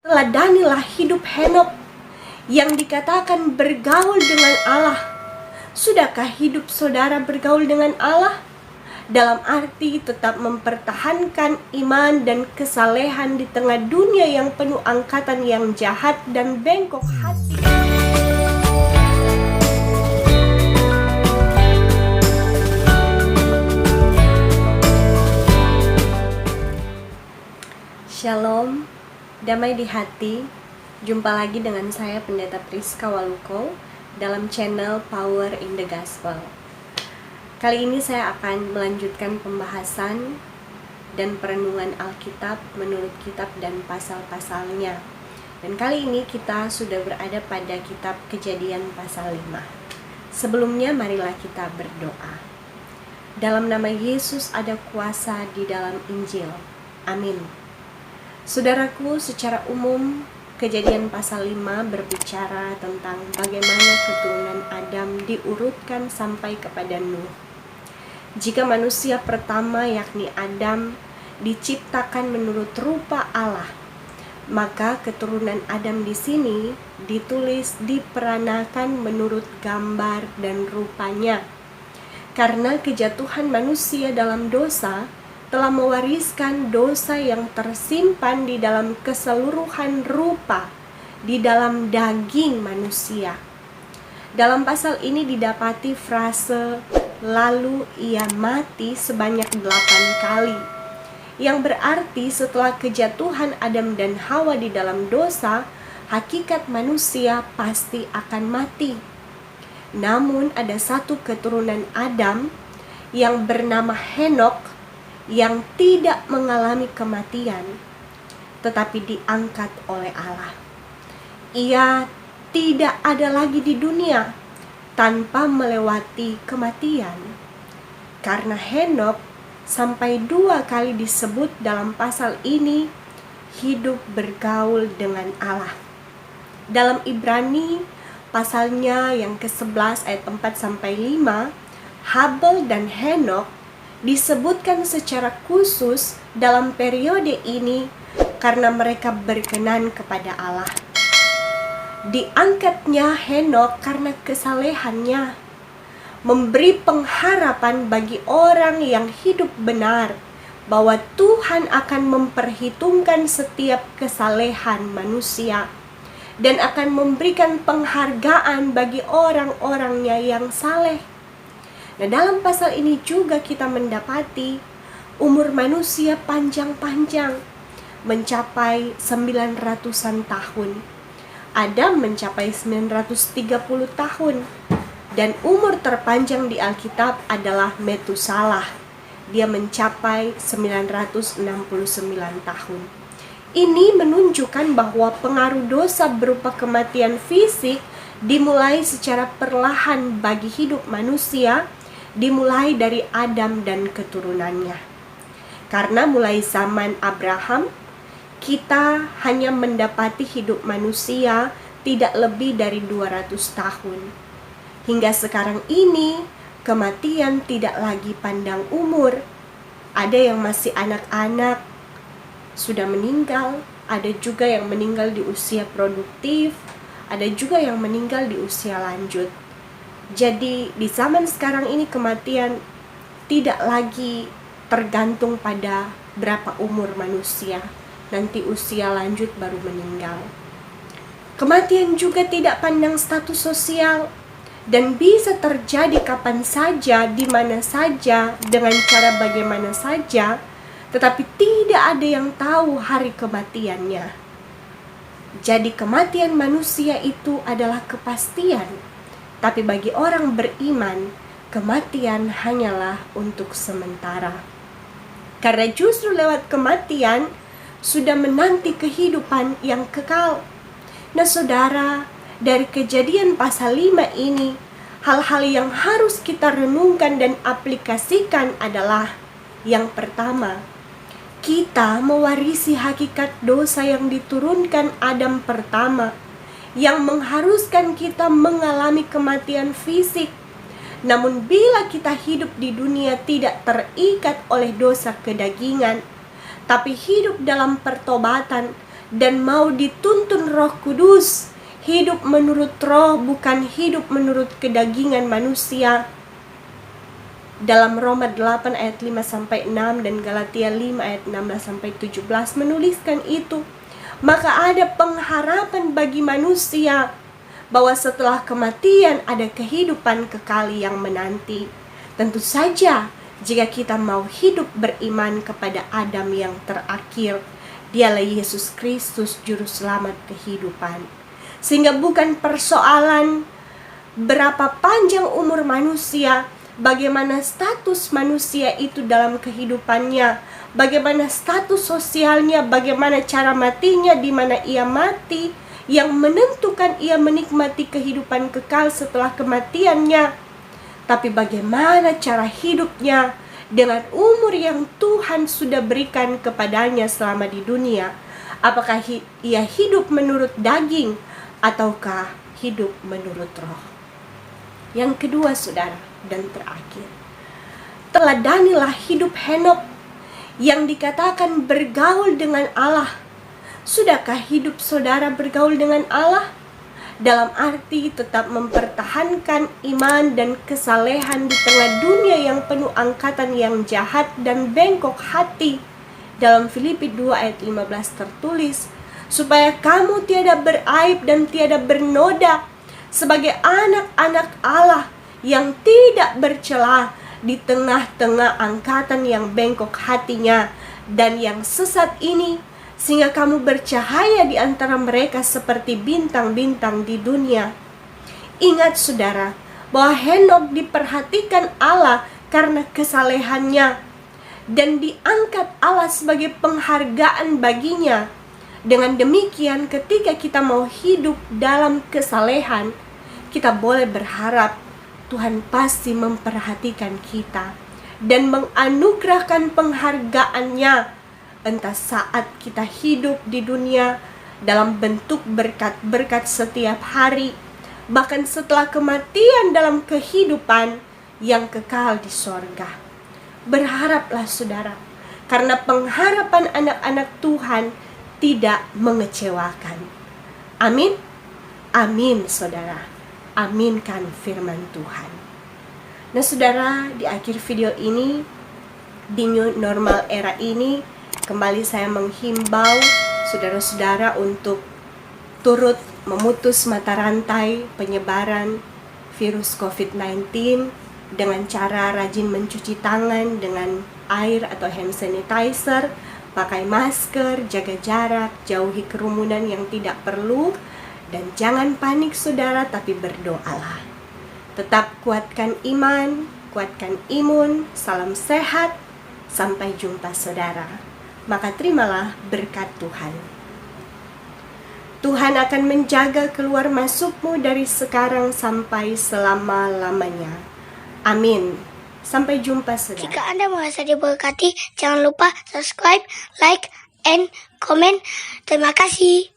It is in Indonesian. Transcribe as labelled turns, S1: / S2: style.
S1: Teladanilah hidup Henokh yang dikatakan bergaul dengan Allah. Sudahkah hidup saudara bergaul dengan Allah? Dalam arti tetap mempertahankan iman dan kesalehan di tengah dunia yang penuh angkatan yang jahat dan bengkok hati. Shalom, damai di hati. Jumpa lagi dengan saya Pendeta Priska Waluko dalam channel Power in the Gospel. Kali ini saya akan melanjutkan pembahasan dan perenungan Alkitab menurut kitab dan pasal-pasalnya. Dan kali ini kita sudah berada pada kitab Kejadian pasal 5. Sebelumnya marilah kita berdoa. Dalam nama Yesus ada kuasa di dalam Injil. Amin. Saudaraku, secara umum Kejadian pasal 5 berbicara tentang bagaimana keturunan Adam diurutkan sampai kepada Nuh. Jika manusia pertama yakni Adam diciptakan menurut rupa Allah, maka keturunan Adam di sini ditulis diperanakan menurut gambar dan rupanya. Karena kejatuhan manusia dalam dosa telah mewariskan dosa yang tersimpan di dalam keseluruhan rupa di dalam daging manusia. Dalam pasal ini didapati frase lalu ia mati sebanyak 8 kali, yang berarti setelah kejatuhan Adam dan Hawa di dalam dosa, hakikat manusia pasti akan mati. Namun ada satu keturunan Adam yang bernama Henokh yang tidak mengalami kematian, tetapi diangkat oleh Allah. Ia tidak ada lagi di dunia tanpa melewati kematian. Karena Henokh sampai 2 kali disebut dalam pasal ini hidup bergaul dengan Allah. Dalam Ibrani pasalnya yang ke-11 ayat 4-5, Habel dan Henokh disebutkan secara khusus dalam periode ini karena mereka berkenan kepada Allah. Diangkatnya Henokh karena kesalehannya, memberi pengharapan bagi orang yang hidup benar bahwa Tuhan akan memperhitungkan setiap kesalehan manusia dan akan memberikan penghargaan bagi orang-orangnya yang saleh. Nah, dalam pasal ini juga kita mendapati umur manusia panjang-panjang, mencapai 900-an tahun. Adam mencapai 930 tahun. Dan umur terpanjang di Alkitab adalah Metusalah. Dia mencapai 969 tahun. Ini menunjukkan bahwa pengaruh dosa berupa kematian fisik dimulai secara perlahan bagi hidup manusia, dimulai dari Adam dan keturunannya. Karena mulai zaman Abraham, kita hanya mendapati hidup manusia tidak lebih dari 200 tahun. Hingga sekarang ini, kematian tidak lagi pandang umur. Ada yang masih anak-anak, sudah meninggal. Ada juga yang meninggal di usia produktif. Ada juga yang meninggal di usia lanjut. Jadi di zaman sekarang ini kematian tidak lagi tergantung pada berapa umur manusia. Nanti usia lanjut baru meninggal. Kematian juga tidak pandang status sosial dan bisa terjadi kapan saja, di mana saja, dengan cara bagaimana saja, tetapi tidak ada yang tahu hari kematiannya. Jadi kematian manusia itu adalah kepastian. Tapi bagi orang beriman, kematian hanyalah untuk sementara. Karena justru lewat kematian sudah menanti kehidupan yang kekal. Nah saudara, dari Kejadian pasal 5 ini, hal-hal yang harus kita renungkan dan aplikasikan adalah: yang pertama, kita mewarisi hakikat dosa yang diturunkan Adam pertama, yang mengharuskan kita mengalami kematian fisik. Namun bila kita hidup di dunia tidak terikat oleh dosa kedagingan, tapi hidup dalam pertobatan dan mau dituntun Roh Kudus, hidup menurut roh bukan hidup menurut kedagingan manusia. Dalam Roma 8 ayat 5-6 dan Galatia 5 ayat 16-17 menuliskan itu. Maka ada pengharapan bagi manusia bahwa setelah kematian ada kehidupan kekal yang menanti. Tentu saja jika kita mau hidup beriman kepada Adam yang terakhir, dialah Yesus Kristus juru selamat kehidupan. Sehingga bukan persoalan berapa panjang umur manusia, bagaimana status manusia itu dalam kehidupannya, bagaimana status sosialnya, bagaimana cara matinya, di mana ia mati, yang menentukan ia menikmati kehidupan kekal setelah kematiannya. Tapi bagaimana cara hidupnya dengan umur yang Tuhan sudah berikan kepadanya selama di dunia. Apakah ia hidup menurut daging ataukah hidup menurut roh? Yang kedua, saudara, dan terakhir, teladanilah hidup Henokh yang dikatakan bergaul dengan Allah. Sudahkah hidup saudara bergaul dengan Allah? Dalam arti tetap mempertahankan iman dan kesalehan di tengah dunia yang penuh angkatan yang jahat dan bengkok hati. Dalam Filipi 2 ayat 15 tertulis, supaya kamu tiada beraib dan tiada bernoda sebagai anak-anak Allah yang tidak bercela di tengah-tengah angkatan yang bengkok hatinya dan yang sesat ini, sehingga kamu bercahaya di antara mereka seperti bintang-bintang di dunia. Ingat saudara, bahwa Henokh diperhatikan Allah karena kesalehannya dan diangkat Allah sebagai penghargaan baginya. Dengan demikian, ketika kita mau hidup dalam kesalehan, kita boleh berharap Tuhan pasti memperhatikan kita dan menganugerahkan penghargaannya, entah saat kita hidup di dunia dalam bentuk berkat-berkat setiap hari, bahkan setelah kematian dalam kehidupan yang kekal di sorga. Berharaplah saudara, karena pengharapan anak-anak Tuhan tidak mengecewakan. Amin. Amin saudara. Aminkan firman Tuhan. Nah saudara, di akhir video ini, di new normal era ini, kembali saya menghimbau saudara-saudara untuk turut memutus mata rantai penyebaran virus COVID-19 dengan cara rajin mencuci tangan dengan air atau hand sanitizer, pakai masker, jaga jarak, jauhi kerumunan yang tidak perlu, dan jangan panik saudara, tapi berdoalah. Tetap kuatkan iman, kuatkan imun, salam sehat, sampai jumpa saudara. Maka terimalah berkat Tuhan. Tuhan akan menjaga keluar masukmu dari sekarang sampai selama-lamanya. Amin. Sampai jumpa saudara.
S2: Jika Anda merasa diberkati, jangan lupa subscribe, like, and comment. Terima kasih.